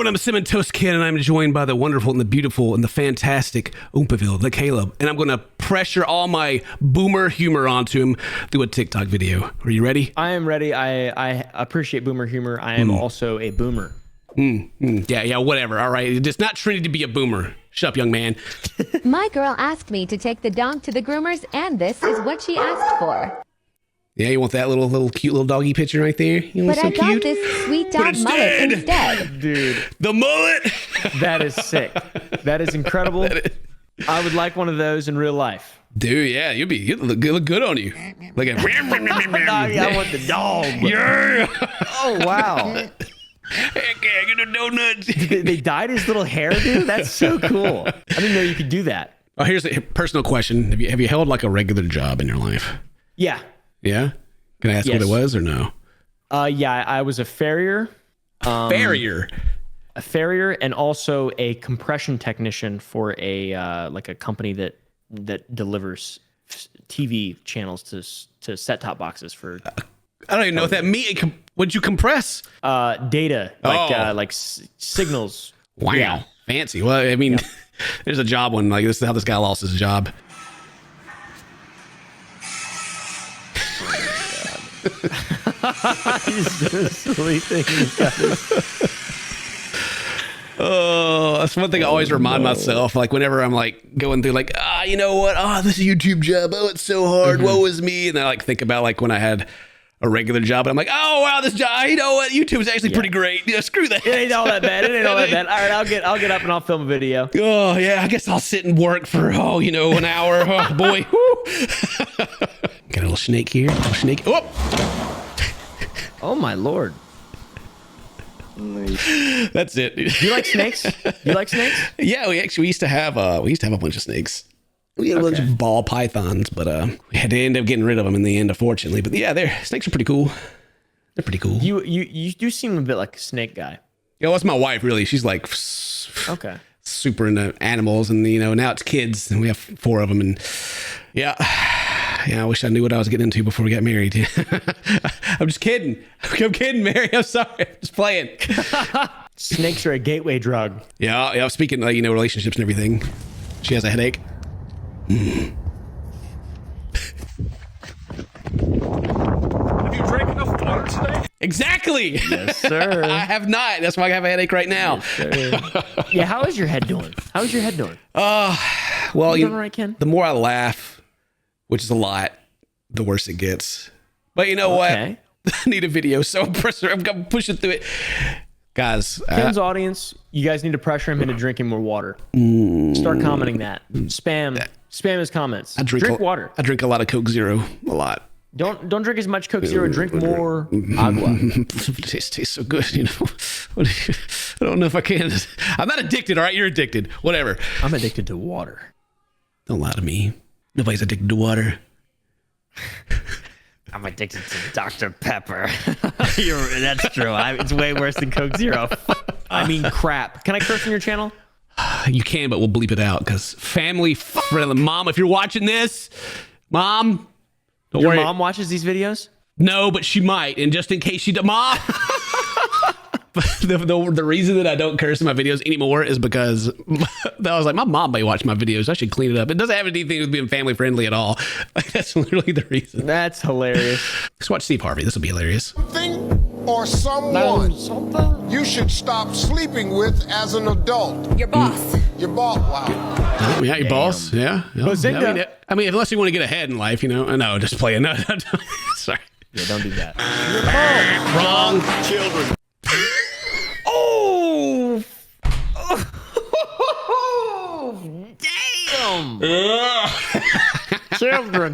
everyone, I'm CinnamonToastKen, and I'm joined by the wonderful and the beautiful and the fantastic Oompaville, the Caleb. And I'm going to pressure all my boomer humor onto him through a TikTok video. Are you ready? I am ready. I appreciate boomer humor. I am also a boomer. Yeah, whatever. All right. It's not trendy to be a boomer. Shut up, young man. My girl asked me to take the dog to the groomers, and this is what she asked for. Yeah, you want that little cute little doggy picture right there? You want But so I got cute? this sweet dog mullet instead. Dude, The mullet. that is sick. That is incredible. I would like one of those in real life. Dude, yeah, you look good on you. Look at I want the dog. yeah. Oh, wow. Heck yeah, get the donuts. They dyed his little hair, dude? That's so cool. I didn't know you could do that. Oh, here's a personal question. Have you held like a regular job in your life? Yeah. Yeah? Can I ask what Yes. it was or no? Yeah, I was a farrier. Farrier. A farrier and also a compression technician for a like a company that delivers TV channels to set-top boxes for I don't even know what that means. What'd you compress? data, like signals. Wow. Yeah. Fancy. Well, I mean, there's a job one. Like, this is how this guy lost his job. He's doing silly things. Oh, that's one thing I always remind myself. Like, whenever I'm like going through, like, you know what? This is a YouTube job. Oh, it's so hard. Woe is me. And I like think about like when I had a regular job, and I'm like, oh wow, this job. You know what? YouTube is actually pretty great. Yeah, screw that. It ain't all that bad. It ain't all that bad. All right, I'll get up and I'll film a video. Oh yeah, I guess I'll sit and work for an hour. Oh boy. Woo. Got a little snake here. A little snake. Oh. Oh my lord. That's it. Do you like snakes? You like snakes? Yeah, we used to have a bunch of snakes. We had a bunch of ball pythons, but we had to end up getting rid of them in the end, unfortunately. But yeah, snakes are pretty cool. They're pretty cool. You do seem a bit like a snake guy. Yeah, well, that's my wife, really. She's like Okay. super into animals, and now it's kids, and we have 4 of them, and yeah, I wish I knew what I was getting into before we got married. I'm just kidding. I'm kidding, Mary. I'm sorry. I'm just playing. Snakes are a gateway drug. Yeah. Speaking of relationships and everything, she has a headache. Have you drank enough water today? Exactly. Yes, sir. I have not. That's why I have a headache right now. Yeah, how is your head doing? How's your head doing? Well, You doing all right, Ken? the more I laugh, which is a lot, the worse it gets. But you know Okay. what? I need a video, so I'm pushing through it. Guys, Ken's audience, you guys need to pressure him into drinking more water. Start commenting that. Spam his comments. Drink water. I drink a lot of Coke Zero, a lot. Don't drink as much Coke Zero. Drink more agua. It tastes so good, I don't know if I can. I'm not addicted, all right? You're addicted. Whatever. I'm addicted to water. Don't lie to me. Nobody's addicted to water. I'm addicted to Dr. Pepper. That's true. It's way worse than Coke Zero. I mean, crap. Can I curse on your channel? You can, but we'll bleep it out because family friendly. Mom, if you're watching this, Mom, don't Your worry. mom watches these videos? No, but she might. And just in case she does, Mom. But the reason that I don't curse in my videos anymore is because I was like, my mom may watch my videos. I should clean it up. It doesn't have anything with being family friendly at all. Like, that's literally the reason. That's hilarious. Let's watch Steve Harvey. This will be hilarious. Something or someone you should stop sleeping with as an adult. Your boss. Your boss. Wow. Yeah, your boss. Yeah. Bazinga. I mean, unless you want to get ahead in life, No, just playing. No. Sorry. Yeah, don't do that. Wrong. Children. Oh! Damn! Children.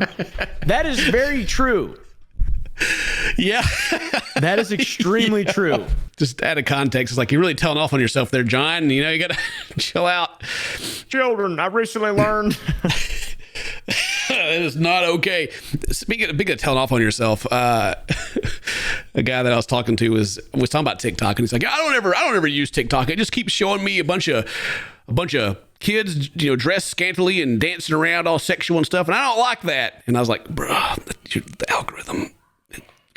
That is very true. Yeah. That is extremely true. Just add a context. It's like you're really telling off on yourself there, John. You got to chill out. Children, I recently learned. It is not okay. Speaking of telling off on yourself, a guy that I was talking to was talking about TikTok, and he's like, I don't ever use TikTok. It just keeps showing me a bunch of kids, dressed scantily and dancing around all sexual and stuff, and I don't like that. And I was like, bro, the algorithm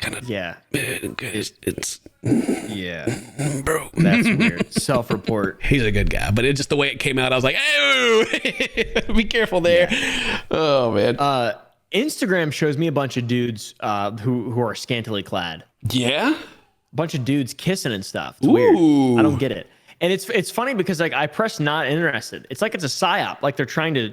kind of. Yeah. It's Yeah. bro. That's weird. Self-report. He's a good guy, but it just the way it came out, I was like, "Oh, be careful there." Yeah. Oh man. Instagram shows me a bunch of dudes who are scantily clad. Yeah. A bunch of dudes kissing and stuff. It's weird. I don't get it. And it's funny because like I press not interested. It's like it's a psyop. Like they're trying to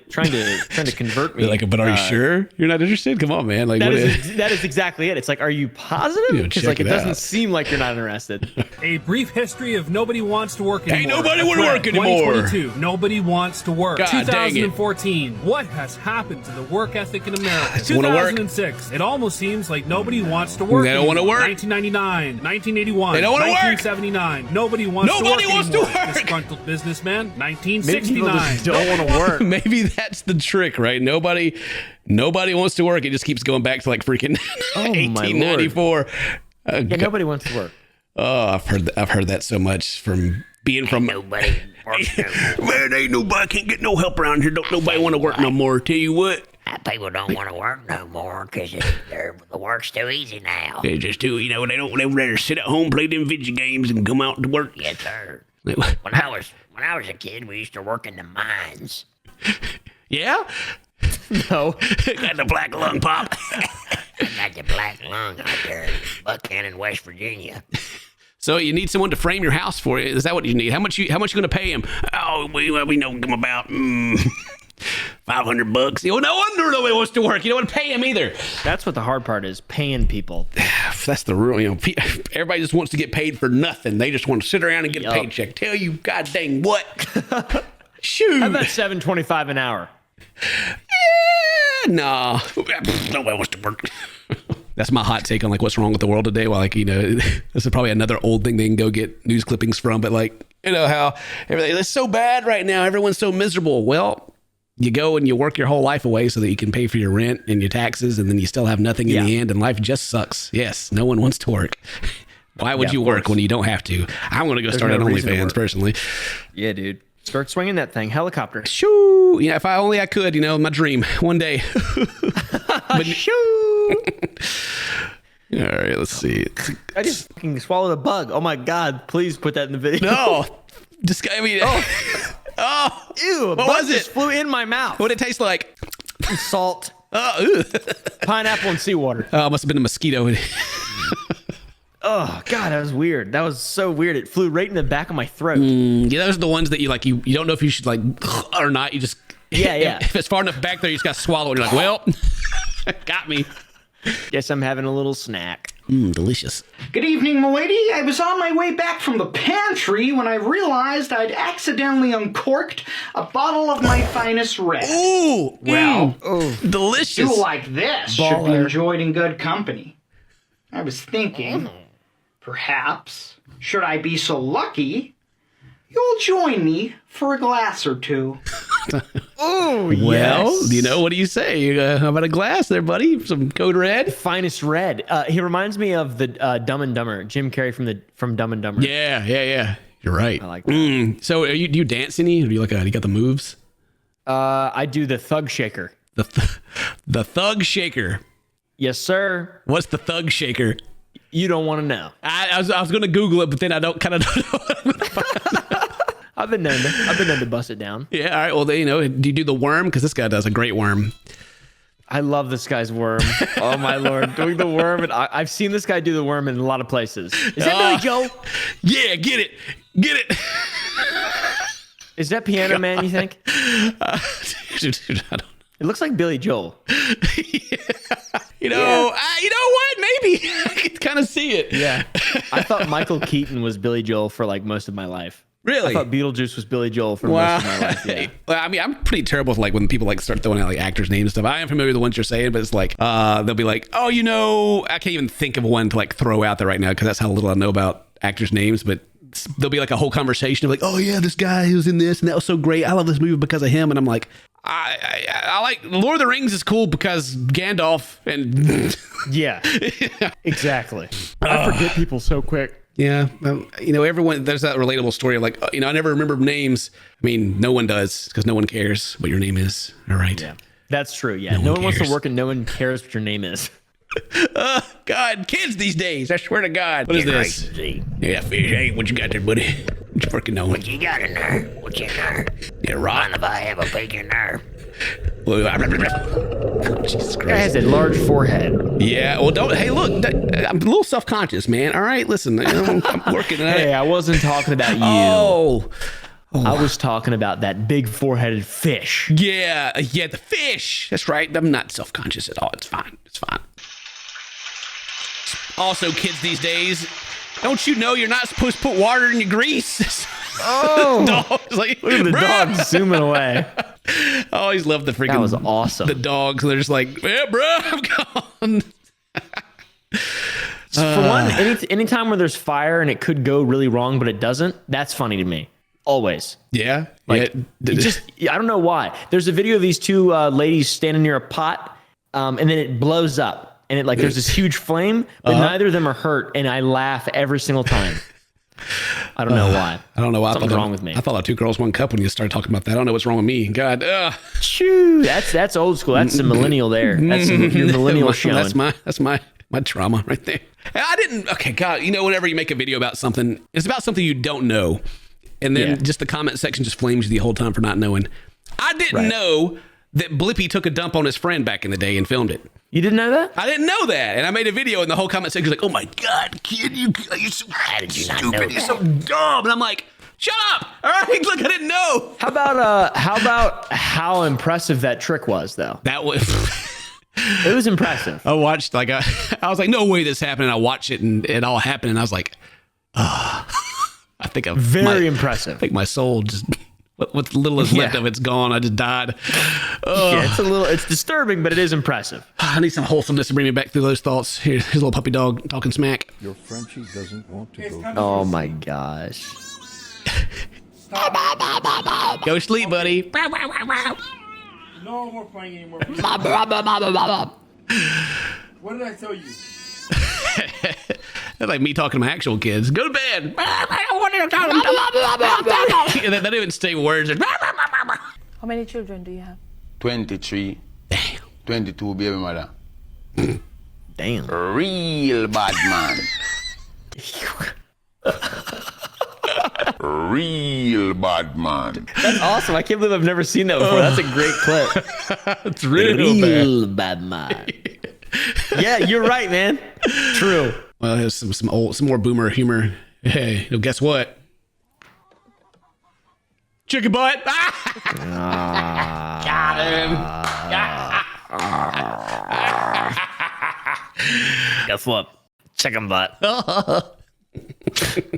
convert me. They're like, but are you sure you're not interested? Come on, man. Like that is exactly it. It's like, are you positive? Because like it doesn't seem like you're not interested. A brief history of nobody wants to work anymore. Ain't nobody want to work anymore. 2022, nobody wants to work. God, 2014, what has happened to the work ethic in America? Wanna work. 2006, it almost seems like nobody wants to work. They don't want to work. 1999, 1981, They don't want to work. 1979, nobody wants to work. Disgruntled businessman, 1969. Don't want to work. Maybe that's the trick, right? Nobody wants to work. It just keeps going back to like freaking 1894. Yeah, nobody wants to work. Oh, I've heard that so much from being from Nobody works no more. Man, ain't nobody, can't get no help around here. Don't nobody want to work no more. Tell you what, People don't want to work no more because the work's too easy now. they just do. They don't rather sit at home, play them video games, and come out to work. Yes, sir. When I was a kid, we used to work in the mines. Yeah. No. Got the black lung pop. I got the black lung out there in Buchanan, West Virginia. So you need someone to frame your house for you. Is that what you need? How much you going to pay him? Oh, we know him about $500. No wonder nobody wants to work. You don't want to pay him either. That's what the hard part is, paying people. That's the rule. Everybody just wants to get paid for nothing. They just want to sit around and get a paycheck. Tell you, god dang what? Shoot. How about $7.25 an hour? Yeah, nah. Nobody wants to work. That's my hot take on like what's wrong with the world today. Well, like, this is probably another old thing they can go get news clippings from, but like, how everything is so bad right now. Everyone's so miserable. Well, you go and you work your whole life away so that you can pay for your rent and your taxes, and then you still have nothing in the end, and life just sucks. Yes, no one wants to work. Why would you work when you don't have to? I'm going to go start an OnlyFans personally. Yeah, dude. Start swinging that thing. Helicopter. Shoo! If I only I could, my dream one day. But shoo! All right, let's see. I just fucking swallowed a bug. Oh my god! Please put that in the video. No, oh, ew! A what bug was it? just flew in my mouth. What did it taste like? Salt, Oh, pineapple, and seawater. oh, it must have been a mosquito. Oh god, that was weird. That was so weird. It flew right in the back of my throat. Yeah, those are the ones that you like. You don't know if you should like or not. You just Yeah. If it's far enough back there, you just got to swallow it. You're like, well, got me. Guess I'm having a little snack. Delicious. Good evening, milady. I was on my way back from the pantry when I realized I'd accidentally uncorked a bottle of my finest red. Ooh, Well, delicious. you like this should be enjoyed in good company. I was thinking, perhaps, should I be so lucky, you'll join me for a glass or two. Oh, Well, what do you say? How about a glass there, buddy? Some Code Red? Finest red. He reminds me of the Dumb and Dumber, Jim Carrey from Dumb and Dumber. Yeah. You're right. I like that. So, do you dance any? Do you you got the moves? I do the Thug Shaker. The Thug Shaker. Yes, sir. What's the Thug Shaker? You don't want to know. I was going to Google it, but then I don't know. I've been known to bust it down. Yeah. All right. Well, do you do the worm? Because this guy does a great worm. I love this guy's worm. Oh my lord, doing the worm, and I've seen this guy do the worm in a lot of places. Is that Billy Joel? Yeah. Get it. Is that Piano Man? You think? Dude, I don't. It looks like Billy Joel. You know what? Maybe I can kind of see it. Yeah. I thought Michael Keaton was Billy Joel for like most of my life. Really? I thought Beetlejuice was Billy Joel for most of my life. Yeah. Well, I mean, I'm pretty terrible with like when people like start throwing out like actors' names and stuff. I am familiar with the ones you're saying, but it's like they'll be like, oh, I can't even think of one to like throw out there right now because that's how little I know about actors' names. But there'll be like a whole conversation of like, oh yeah, this guy who's in this and that was so great. I love this movie because of him. And I'm like, I like Lord of the Rings is cool because Gandalf and Yeah, exactly. I forget people so quick. Yeah. Everyone, there's that relatable story of like, I never remember names. I mean, no one does because no one cares what your name is. All right. Yeah, that's true. Yeah. No one wants to work and no one cares what your name is. God, kids these days. I swear to God. What is this? Crazy. Yeah, fish. Hey, what you got there, buddy? What you freaking know? What you got in there? What's in there? Yeah, rock. Mind if I have a peek in there? Oh, Jesus Guy has Christ. a large forehead. Yeah, well, don't. Hey, look, I'm a little self-conscious, man. All right, listen, I'm working on it. Hey, I wasn't talking about you. Oh, I was talking about that big four-headed fish. yeah, the fish. That's right. I'm not self-conscious at all. It's fine. It's fine. Also, kids these days, don't you know you're not supposed to put water in your grease? Oh, Dogs like, look at the dog zooming away. I always love the freaking. That was awesome. The dogs. They're just like, yeah, bro, I'm gone. For one, anytime where there's fire and it could go really wrong, but it doesn't, that's funny to me. Always. Yeah, Like, I don't know why. There's a video of these two ladies standing near a pot, and then it blows up, and there's this huge flame, but neither of them are hurt, and I laugh every single time. I don't know why. I don't know why. Something's wrong with me. I thought 2 Girls, 1 Cup when you started talking about that. I don't know what's wrong with me. God, Choo, that's old school. That's the millennial there. That's your millennial showing. That's my trauma right there. I didn't. Okay, God, whenever you make a video about something, it's about something you don't know, and then just the comment section just flames you the whole time for not knowing. I didn't know that Blippi took a dump on his friend back in the day and filmed it. You didn't know that? I didn't know that, and I made a video, and the whole comment section was like, "Oh my God, kid, you're so stupid, you're so dumb," and I'm like, "Shut up! All right, look, I didn't know." How about how impressive that trick was, though? That was. It was impressive. I watched I was like, no way this happened. And I watched it and it all happened, and I was like, I think I'm Very impressive. I think my soul just what's little is left of it's gone. I just died. Yeah, it's disturbing, but it is impressive. I need some wholesomeness to bring me back through those thoughts. Here's a little puppy dog talking smack. Your Frenchie doesn't want to go. Oh my gosh. Go sleep, buddy. No more playing anymore. What did I tell you? That's like me talking to my actual kids. Go to bed. And they don't even say words. How many children do you have? 23. Damn. 22 baby mother. Damn. Real bad man. Real bad man. That's awesome. I can't believe I've never seen that before. That's a great clip. It's real bad man. Yeah, you're right, man. True. Well, here's some more boomer humor. Hey, guess what? Chicken butt. Got him. Guess what? Chicken butt.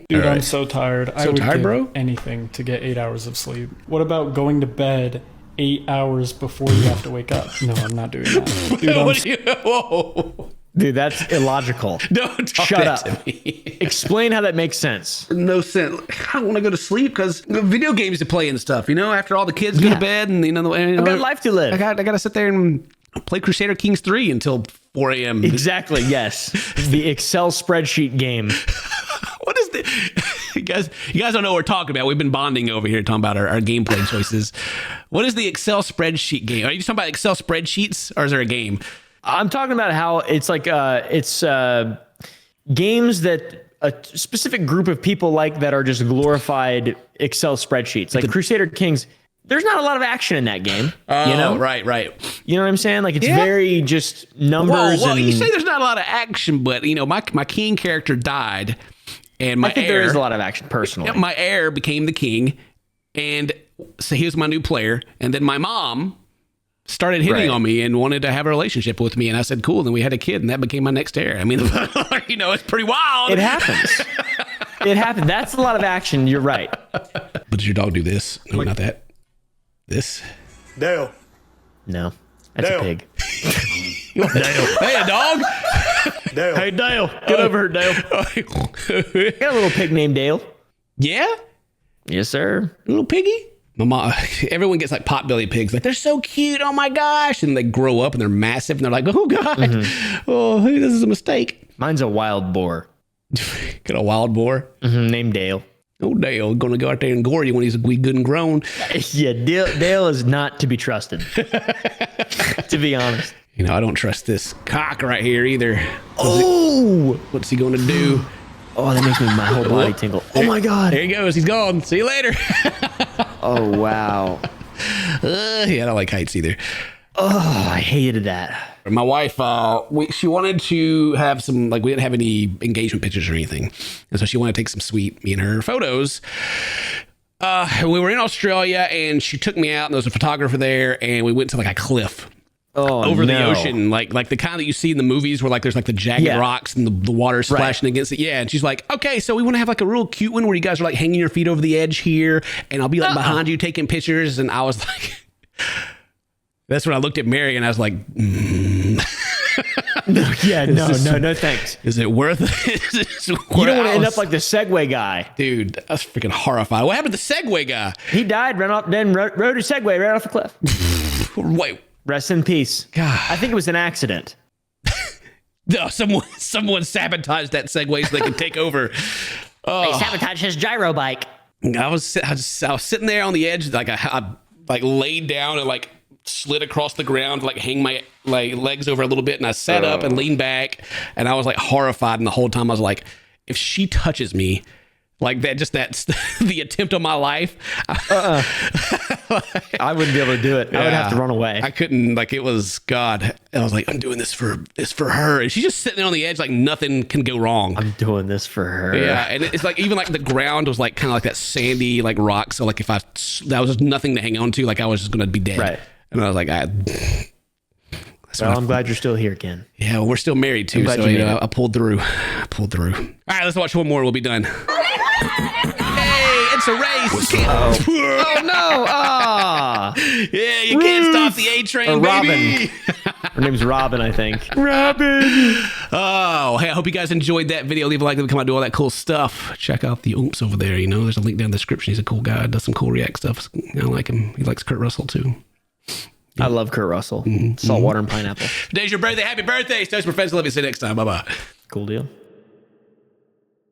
Dude, I'm so tired. I would tired, give bro? anything to get 8 hours of sleep. What about going to bed 8 hours before you have to wake up? No, I'm not doing that. Dude, Whoa. Dude, that's illogical. Don't talk Shut that up. to me. Explain how that makes sense. No sense. I don't want to go to sleep because video games to play and stuff. After all the kids go to bed and I've got life to live. I got to sit there and play Crusader Kings 3 until 4 a.m. Exactly. Yes, the Excel spreadsheet game. What is the you guys don't know what we're talking about. We've been bonding over here talking about our gameplay choices. What is the Excel spreadsheet game? Are you talking about Excel spreadsheets or is there a game? I'm talking about how it's like games that a specific group of people like that are just glorified Excel spreadsheets. Like Crusader Kings, there's not a lot of action in that game. Right. You know what I'm saying? Like it's very just numbers. Well, and you say there's not a lot of action, but my king character died, and I think there is a lot of action personally. My heir became the king, and so he was my new player, and then my mom started hitting on me and wanted to have a relationship with me, and I said cool. Then we had a kid, and that became my next heir. I mean, it's pretty wild. It happens. It happened. That's a lot of action. You're right. But does your dog do this? No, not that. This. Dale. No, that's Dale. a pig. Dale. Hey, a dog. Dale. Hey, Dale. Get over here, Dale. Got a little pig named Dale. Yeah. Yes, sir. Little piggy. My mom, everyone gets like potbelly pigs. Like, they're so cute. Oh my gosh. And they grow up and they're massive. And they're like, oh God. Oh, hey, this is a mistake. Mine's a wild boar. Got a wild boar. Named Dale. Oh, Dale. Going to go out there and gore you when he's good and grown. Yeah, Dale is not to be trusted. To be honest. You know, I don't trust this cock right here either. What's he going to do? Oh, that makes my whole body tingle. Oh my God. There he goes. He's gone. See you later. Oh, wow. Yeah, I don't like heights either. Oh, I hated that. My wife, she wanted to have some, like, we didn't have any engagement pictures or anything. And so she wanted to take some sweet me and her photos. We were in Australia and she took me out and there was a photographer there and we went to like a cliff. Over the ocean, like the kind that you see in the movies where like there's like the jagged rocks and the water splashing against it. Yeah, and she's like, okay, so we want to have like a real cute one where you guys are like hanging your feet over the edge here, and I'll be like behind you taking pictures. And I was like, that's when I looked at Mary and I was like, no, thanks. Is it worth it? You don't want to end up like the Segway guy, dude. That's freaking horrified. What happened to the Segway guy? He died, ran off, then rode a Segway right off the cliff. Wait. Rest in peace. God. I think it was an accident. No, someone sabotaged that Segway so they could take over. They sabotaged his gyro bike. I was sitting there on the edge, like I like laid down and like slid across the ground, like hang my legs over a little bit, and I sat up and leaned back, and I was like horrified, and the whole time I was like, if she touches me like that, just that's the attempt on my life. I wouldn't be able to do it. I would have to run away. I couldn't. Like, it was God. I was like, I'm doing this for her, and she's just sitting there on the edge, like nothing can go wrong. I'm doing this for her. Yeah, and it's like even like the ground was like kind of like that sandy like rock. So like if that was just nothing to hang on to, like I was just gonna be dead. Right. And I was like, well, I'm glad you're still here, Ken. Yeah, well, we're still married too, so you know, I pulled through. All right, let's watch one more. We'll be done. Hey, it's a race. Oh no! Yeah, you can't stop the A train, baby. Her name's Robin, I think. Robin. Oh, hey, I hope you guys enjoyed that video. Leave a like, come out, do all that cool stuff. Check out the Oomps over there. You know, there's a link down in the description. He's a cool guy. Does some cool React stuff. I like him. He likes Kurt Russell too. I love Kurt Russell. Saltwater and pineapple. Today's your birthday. Happy birthday. Toast for friends. Love you. See you next time. Bye-bye. Cool deal.